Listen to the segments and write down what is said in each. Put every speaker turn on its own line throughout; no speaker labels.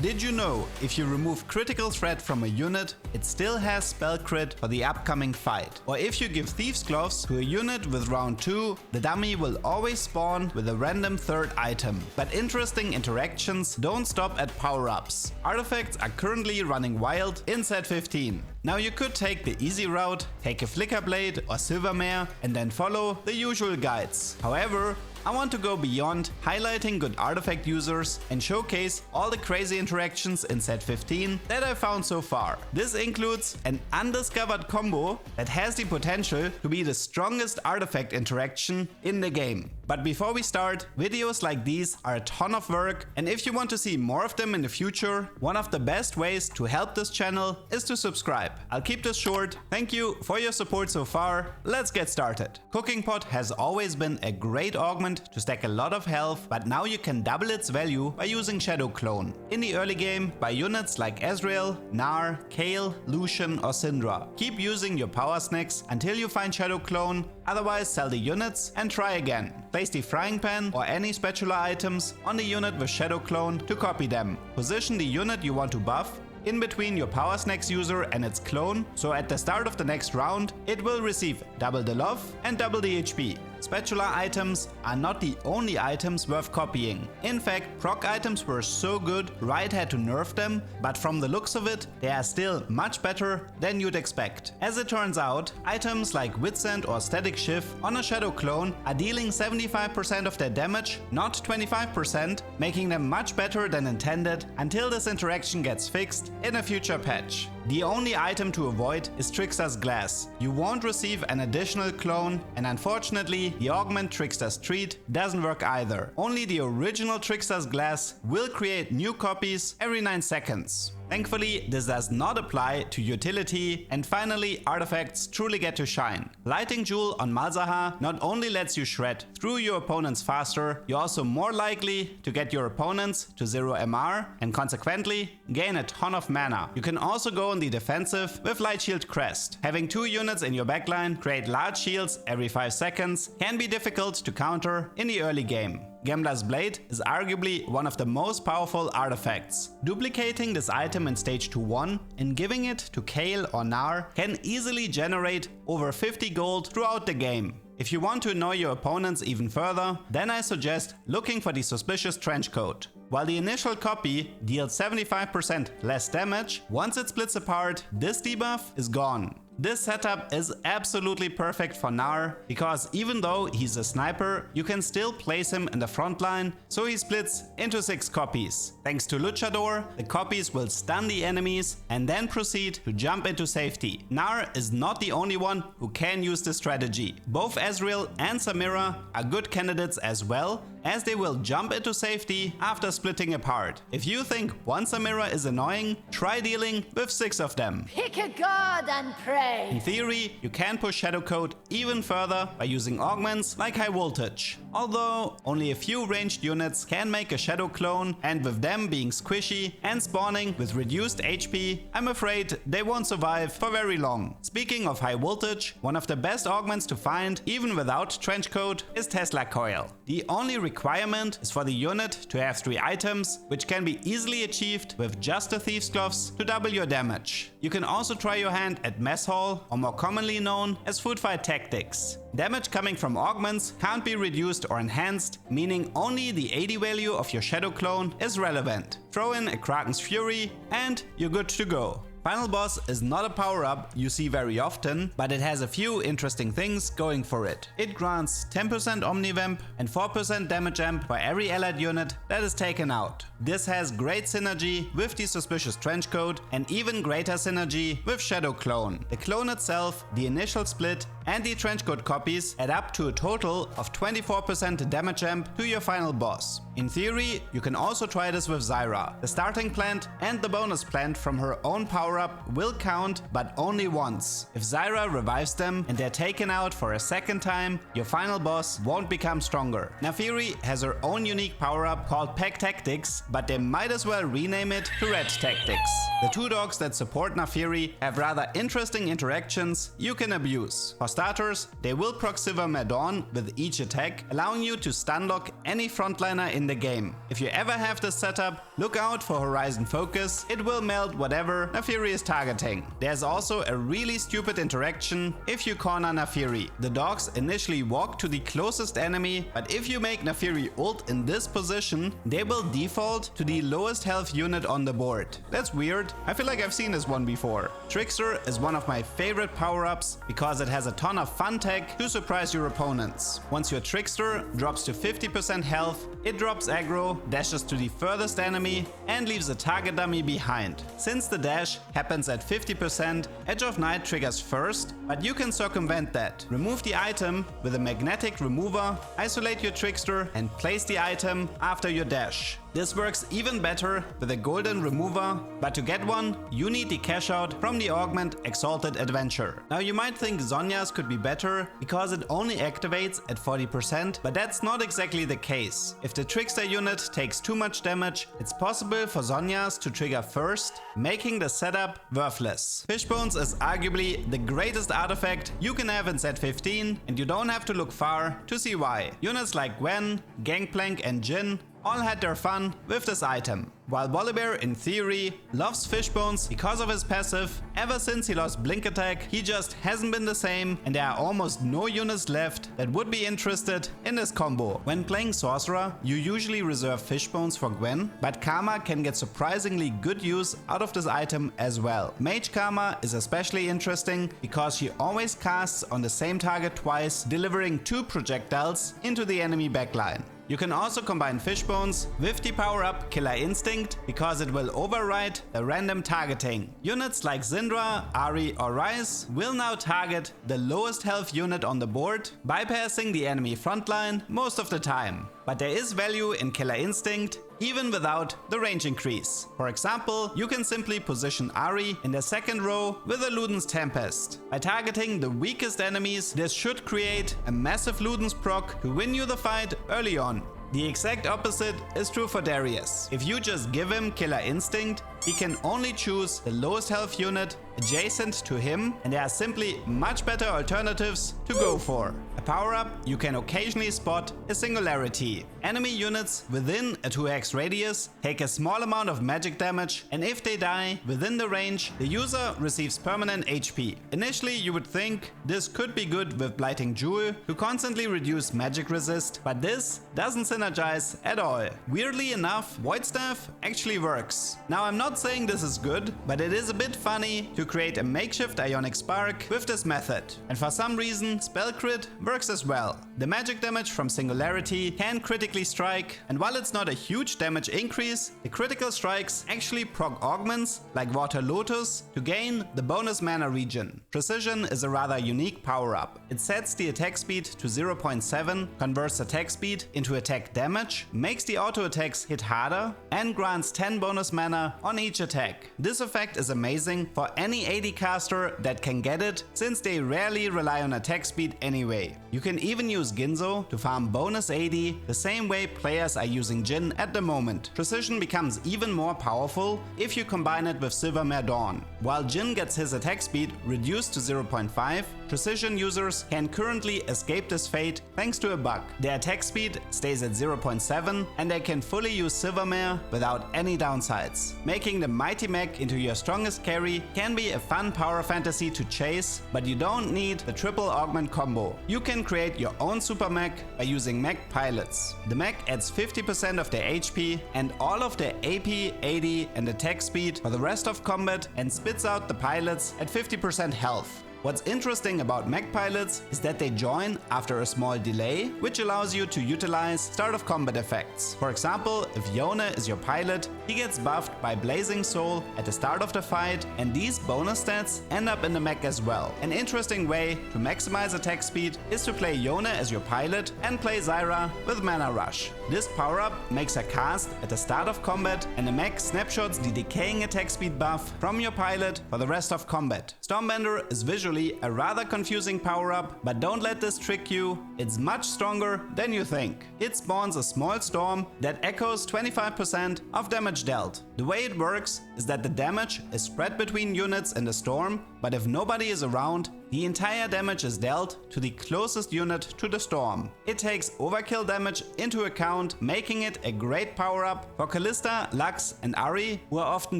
Did you know if you remove critical threat from a unit, it still has spell crit for the upcoming fight? Or if you give Thieves Gloves to a unit with round 2, the dummy will always spawn with a random third item. But interesting interactions don't stop at power-ups. Artifacts are currently running wild in set 15. Now you could take the easy route, take a Flicker Blade or Silvermare and then follow the usual guides. However, I want to go beyond highlighting good artifact users and showcase all the crazy interactions in set 15 that I found so far. This includes an undiscovered combo that has the potential to be the strongest artifact interaction in the game. But before we start, videos like these are a ton of work, and if you want to see more of them in the future, one of the best ways to help this channel is to subscribe. I'll keep this short. Thank you for your support so far. Let's get started. Cooking Pot has always been a great augment to stack a lot of health, but now you can double its value by using Shadow Clone. In the early game, by units like Ezreal, Gnar, Kayle, Lucian or Syndra. Keep using your power snacks until you find Shadow Clone, otherwise sell the units and try again. Place the frying pan or any spatula items on the unit with Shadow Clone to copy them. Position the unit you want to buff in between your power snacks user and its clone, so at the start of the next round it will receive double the love and double the HP. Spatula items are not the only items worth copying. In fact, proc items were so good Riot had to nerf them, but from the looks of it, they are still much better than you'd expect. As it turns out, items like Witsend or Static Shift on a Shadow Clone are dealing 75% of their damage, not 25%, making them much better than intended until this interaction gets fixed in a future patch. The only item to avoid is Trickster's Glass. You won't receive an additional clone, and unfortunately the augment Trickster's Treat doesn't work either. Only the original Trickster's Glass will create new copies every 9 seconds. Thankfully, this does not apply to utility, and finally artifacts truly get to shine. Lighting Jewel on Malzahar not only lets you shred through your opponents faster, you're also more likely to get your opponents to 0 MR and consequently gain a ton of mana. You can also go on the defensive with Light Shield Crest. Having 2 units in your backline create large shields every 5 seconds can be difficult to counter in the early game. Gambler's Blade is arguably one of the most powerful artifacts. Duplicating this item in stage 2-1 and giving it to Kayle or Gnar can easily generate over 50 gold throughout the game. If you want to annoy your opponents even further, then I suggest looking for the Suspicious Trenchcoat. While the initial copy deals 75% less damage, once it splits apart, this debuff is gone. This setup is absolutely perfect for Gnar, because even though he's a sniper, you can still place him in the front line, so he splits into 6 copies. Thanks to Luchador, the copies will stun the enemies and then proceed to jump into safety. Gnar is not the only one who can use this strategy. Both Ezreal and Samira are good candidates as well, as they will jump into safety after splitting apart. If you think one Samira is annoying, try dealing with 6 of them.
Pick a god and pray.
In theory, you can push Shadow Code even further by using augments like High Voltage. Although only a few ranged units can make a Shadow Clone, and with them being squishy and spawning with reduced HP, I'm afraid they won't survive for very long. Speaking of High Voltage, one of the best augments to find even without Trenchcoat is Tesla Coil. The only requirement is for the unit to have 3 items, which can be easily achieved with just the Thieves Gloves to double your damage. You can also try your hand at Mess Hall, or more commonly known as Food Fight Tactics. Damage coming from augments can't be reduced or enhanced, meaning only the AD value of your Shadow Clone is relevant. Throw in a Kraken's Fury and you're good to go. Final Boss is not a power-up you see very often, but it has a few interesting things going for it. It grants 10% Omnivamp and 4% damage amp for every allied unit that is taken out. This has great synergy with the Suspicious Trenchcoat and even greater synergy with Shadow Clone. The clone itself, the initial split and the Trenchcoat copies add up to a total of 24% damage amp to your final boss. In theory, you can also try this with Zyra. The starting plant and the bonus plant from her own power-up will count, but only once. If Zyra revives them and they're taken out for a second time, your final boss won't become stronger. Nafiri has her own unique power-up called Pack Tactics, but they might as well rename it to Red Tactics. The 2 dogs that support Nafiri have rather interesting interactions you can abuse. For starters, they will proc Silvermere Dawn with each attack, allowing you to stun lock any frontliner in the game. If you ever have this setup, look out for Horizon Focus, it will melt whatever Nafiri is targeting. There's also a really stupid interaction if you corner Nafiri. The dogs initially walk to the closest enemy, but if you make Nafiri ult in this position, they will default to the lowest health unit on the board. That's weird, I feel like I've seen this one before. Trickster is one of my favorite power-ups because it has a ton of fun tech to surprise your opponents. Once your Trickster drops to 50% health, it drops aggro, dashes to the furthest enemy and leaves a target dummy behind. Since the dash happens at 50%, Edge of Night triggers first, but you can circumvent that. Remove the item with a magnetic remover, isolate your Trickster and place the item after your dash. This works even better with a golden remover, but to get one, you need the cash out from the augment Exalted Adventure. Now you might think Zhonya's could be better because it only activates at 40%, but that's not exactly the case. If the Trickster unit takes too much damage, it's possible for Zhonya's to trigger first, making the setup worthless. Fishbones is arguably the greatest artifact you can have in set 15, and you don't have to look far to see why. Units like Gwen, Gangplank and Jhin all had their fun with this item. While Volibear in theory loves Fishbones because of his passive, ever since he lost Blink Attack, he just hasn't been the same and there are almost no units left that would be interested in this combo. When playing Sorcerer, you usually reserve Fishbones for Gwen, but Karma can get surprisingly good use out of this item as well. Mage Karma is especially interesting because she always casts on the same target twice, delivering 2 projectiles into the enemy backline. You can also combine Fishbones with the power-up Killer Instinct because it will override the random targeting. Units like Syndra, Ahri or Ryze will now target the lowest health unit on the board, bypassing the enemy frontline most of the time. But there is value in Killer Instinct even without the range increase. For example, you can simply position Ahri in the second row with a Luden's Tempest. By targeting the weakest enemies, this should create a massive Luden's proc to win you the fight early on. The exact opposite is true for Darius. If you just give him Killer Instinct, he can only choose the lowest health unit adjacent to him, and there are simply much better alternatives to go for. A power-up you can occasionally spot is Singularity. Enemy units within a 2x radius take a small amount of magic damage, and if they die within the range, the user receives permanent HP. Initially you would think this could be good with Blighting Jewel to constantly reduce magic resist, but this doesn't synergize at all. Weirdly enough, Void Staff actually works. Now I'm not saying this is good, but it is a bit funny to create a makeshift Ionic Spark with this method. And for some reason, Spell Crit works as well. The magic damage from Singularity can critically strike, and while it's not a huge damage increase, the critical strikes actually proc augments like Water Lotus to gain the bonus mana regen. Precision is a rather unique power-up. It sets the attack speed to 0.7, converts attack speed into attack damage, makes the auto attacks hit harder, and grants 10 bonus mana on each attack. This effect is amazing for any AD caster that can get it, since they rarely rely on attack speed anyway. You can even use Ginzo to farm bonus AD the same way players are using Jhin at the moment. Precision becomes even more powerful if you combine it with Silvermere Dawn. While Jhin gets his attack speed reduced to 0.5, Precision users can currently escape this fate thanks to a bug. Their attack speed stays at 0.7 and they can fully use Silvermere without any downsides. Making the mighty Mech into your strongest carry can be a fun power fantasy to chase, but you don't need the triple augment combo. You can create your own super Mech by using Mech pilots. The Mech adds 50% of their HP and all of their AP, AD and attack speed for the rest of combat and spits out the pilots at 50% health. What's interesting about Mech pilots is that they join after a small delay, which allows you to utilize start of combat effects. For example, if Yone is your pilot, he gets buffed by Blazing Soul at the start of the fight, and these bonus stats end up in the Mech as well. An interesting way to maximize attack speed is to play Yone as your pilot and play Zyra with Mana Rush. This power-up makes a cast at the start of combat, and the Mech snapshots the decaying attack speed buff from your pilot for the rest of combat. Stormbender is visually a rather confusing power-up, but don't let this trick you, it's much stronger than you think. It spawns a small storm that echoes 25% of damage dealt. The way it works is that the damage is spread between units in the storm, but if nobody is around, the entire damage is dealt to the closest unit to the storm. It takes overkill damage into account, making it a great power-up for Callista, Lux and Ari, who are often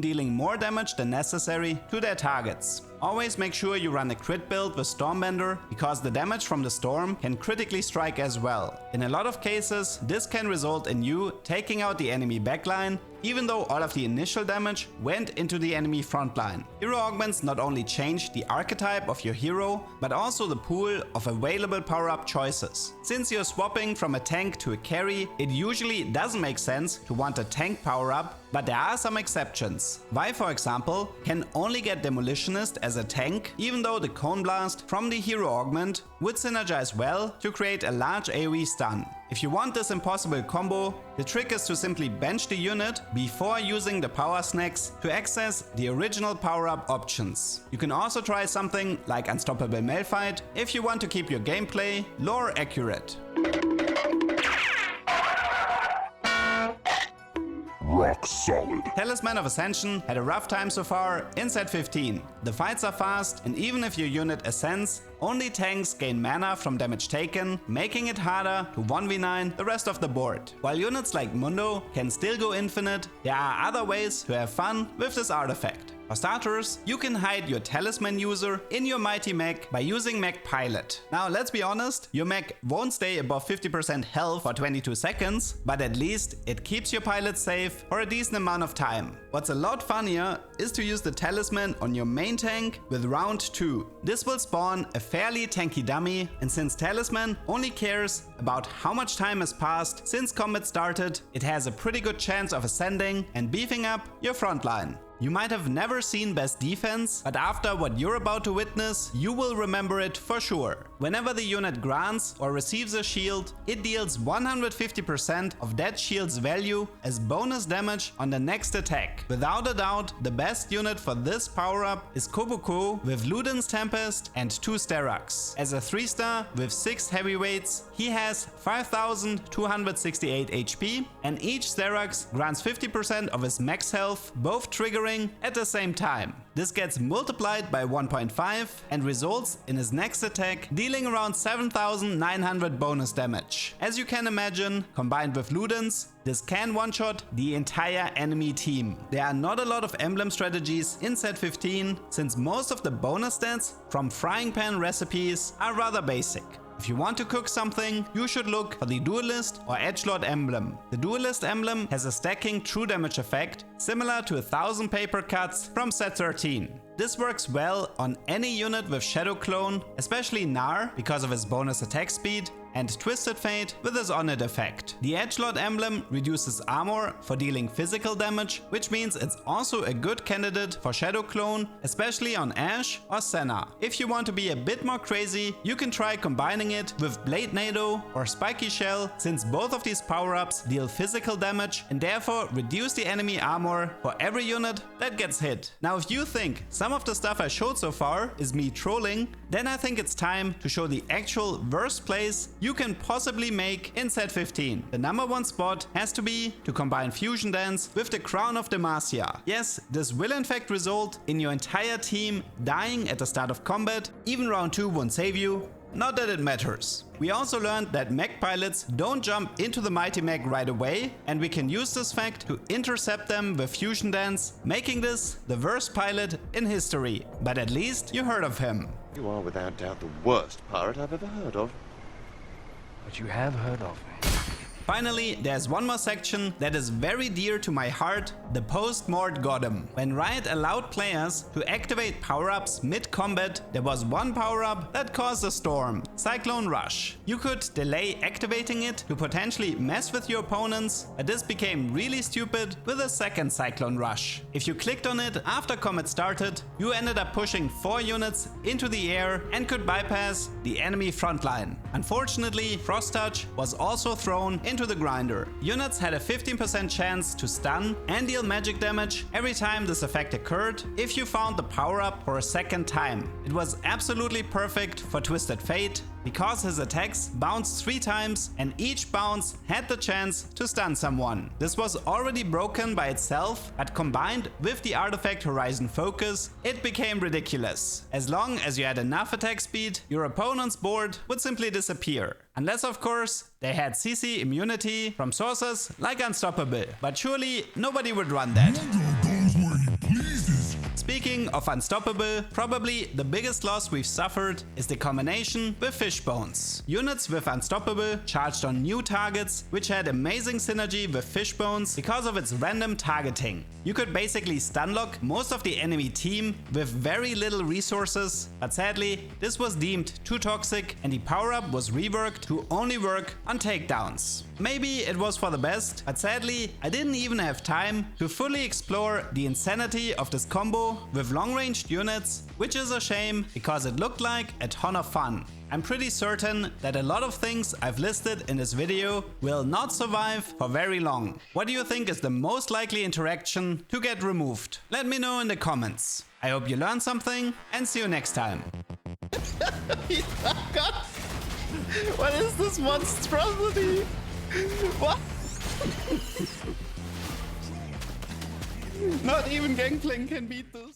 dealing more damage than necessary to their targets. Always make sure you run a crit build with Stormbender, because the damage from the storm can critically strike as well. In a lot of cases, this can result in you taking out the enemy backline, even though all of the initial damage went into the enemy frontline. Hero augments not only change the archetype of your hero, but also the pool of available power-up choices. Since you're swapping from a tank to a carry, it usually doesn't make sense to want a tank power-up, but there are some exceptions. Vi, for example, can only get Demolitionist as a tank, even though the Cone Blast from the hero augment would synergize well to create a large AoE stun. If you want this impossible combo, the trick is to simply bench the unit before using the power snacks to access the original power-up options. You can also try something like Unstoppable Malphite if you want to keep your gameplay lore accurate.
Rock solid.
Talisman of Ascension had a rough time so far in set 15. The fights are fast, and even if your unit ascends, only tanks gain mana from damage taken, making it harder to 1v9 the rest of the board. While units like Mundo can still go infinite, there are other ways to have fun with this artifact. For starters, you can hide your Talisman user in your mighty Mech by using Mech Pilot. Now let's be honest, your Mech won't stay above 50% health for 22 seconds, but at least it keeps your pilot safe for a decent amount of time. What's a lot funnier is to use the Talisman on your main tank with round 2. This will spawn a fairly tanky dummy, and since Talisman only cares about how much time has passed since combat started, it has a pretty good chance of ascending and beefing up your frontline. You might have never seen best defense, but after what you're about to witness, you will remember it for sure. Whenever the unit grants or receives a shield, it deals 150% of that shield's value as bonus damage on the next attack. Without a doubt, the best unit for this power-up is Kobuko with Luden's Tempest and 2 Sterak's. As a 3-star with 6 heavyweights, he has 5268 HP, and each Sterak's grants 50% of his max health, both triggering at the same time. This gets multiplied by 1.5 and results in his next attack dealing around 7900 bonus damage. As you can imagine, combined with Luden's, this can one-shot the entire enemy team. There are not a lot of emblem strategies in set 15, since most of the bonus stats from frying pan recipes are rather basic. If you want to cook something, you should look for the Duelist or Edgelord emblem. The Duelist emblem has a stacking true damage effect, similar to 1000 paper cuts from set 13. This works well on any unit with Shadow Clone, especially Gnar because of his bonus attack speed, and Twisted Fate with his On It effect. The Edgelord emblem reduces armor for dealing physical damage, which means it's also a good candidate for Shadow Clone, especially on Ashe or Senna. If you want to be a bit more crazy, you can try combining it with Blade Nado or Spiky Shell, since both of these power-ups deal physical damage and therefore reduce the enemy armor for every unit that gets hit. Now if you think some of the stuff I showed so far is me trolling, then I think it's time to show the actual worst plays you can possibly make in set 15. The number 1 spot has to be to combine Fusion Dance with the Crown of Demacia. Yes, this will in fact result in your entire team dying at the start of combat. Even round 2 won't save you. Not that it matters. We also learned that Mech pilots don't jump into the mighty Mech right away, and we can use this fact to intercept them with Fusion Dance, making this the worst pilot in history. But at least you heard of him.
You are without doubt the worst pirate I've ever heard of.
But you have heard of me.
Finally, there's one more section that is very dear to my heart, the post-mort Goddam. When Riot allowed players to activate power-ups mid-combat, there was one power-up that caused a storm, Cyclone Rush. You could delay activating it to potentially mess with your opponents, but this became really stupid with a second Cyclone Rush. If you clicked on it after combat started, you ended up pushing 4 units into the air and could bypass the enemy frontline. Unfortunately, Frost Touch was also thrown into the grinder. Units had a 15% chance to stun and deal magic damage every time this effect occurred if you found the power-up for a second time. It was absolutely perfect for Twisted Fate, because his attacks bounced 3 times and each bounce had the chance to stun someone. This was already broken by itself, but combined with the artifact Horizon Focus, it became ridiculous. As long as you had enough attack speed, your opponent's board would simply disappear. Unless of course, they had CC immunity from sources like Unstoppable, but surely nobody would run that. Speaking of Unstoppable, probably the biggest loss we've suffered is the combination with Fishbones. Units with Unstoppable charged on new targets, which had amazing synergy with Fishbones because of its random targeting. You could basically stunlock most of the enemy team with very little resources, but sadly this was deemed too toxic and the power-up was reworked to only work on takedowns. Maybe it was for the best, but sadly I didn't even have time to fully explore the insanity of this combo with long-ranged units, which is a shame because it looked like a ton of fun. I'm pretty certain that a lot of things I've listed in this video will not survive for very long. What do you think is the most likely interaction to get removed? Let me know in the comments. I hope you learned something and see you next time.
God! What is this monstrosity? What? Not even Gangplank can beat this.